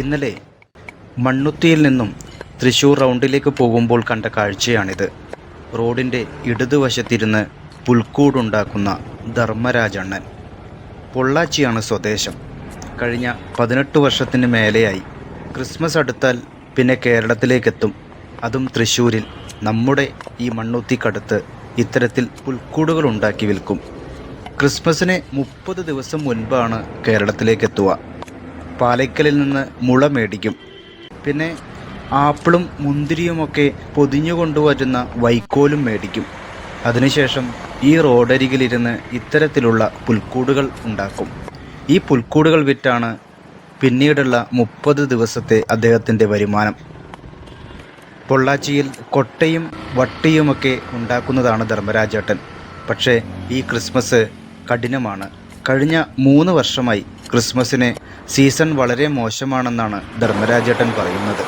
ഇന്നലെ മണ്ണുത്തിയിൽ നിന്നും തൃശ്ശൂർ റൗണ്ടിലേക്ക് പോകുമ്പോൾ കണ്ട കാഴ്ചയാണിത്. റോഡിൻ്റെ ഇടതുവശത്തിരുന്ന് പുൽക്കൂടുണ്ടാക്കുന്ന ധർമ്മരാജണ്ണൻ. പൊള്ളാച്ചിയാണ് സ്വദേശം. കഴിഞ്ഞ 18 വർഷത്തിന് മേലെയായി. ക്രിസ്മസ് അടുത്താൽ പിന്നെ കേരളത്തിലേക്കെത്തും. അതും തൃശ്ശൂരിൽ നമ്മുടെ ഈ മണ്ണുത്തിക്കടുത്ത് ഇത്തരത്തിൽ പുൽക്കൂടുകൾ ഉണ്ടാക്കി വിൽക്കും. ക്രിസ്മസിന് 30 ദിവസം മുൻപാണ് കേരളത്തിലേക്കെത്തുക. പാലയ്ക്കലിൽ നിന്ന് മുള മേടിക്കും. പിന്നെ ആപ്പിളും മുന്തിരിയുമൊക്കെ പൊതിഞ്ഞു കൊണ്ടുവരുന്ന വൈക്കോലും മേടിക്കും. അതിനുശേഷം ഈ റോഡരികിലിരുന്ന് ഇത്തരത്തിലുള്ള പുൽക്കൂടുകൾ ഉണ്ടാക്കും. ഈ പുൽക്കൂടുകൾ വിറ്റാണ് പിന്നീടുള്ള 30 ദിവസത്തെ അദ്ദേഹത്തിൻ്റെ വരുമാനം. പൊള്ളാച്ചിയിൽ കൊട്ടയും വട്ടിയുമൊക്കെ ഉണ്ടാക്കുന്നതാണ് ധർമ്മരാജേട്ടൻ. പക്ഷേ ഈ ക്രിസ്മസ് കഠിനമാണ്. കഴിഞ്ഞ 3 വർഷമായി ക്രിസ്മസിന് സീസൺ വളരെ മോശമാണെന്നാണ് ധർമ്മരാജേട്ടൻ പറയുന്നത്.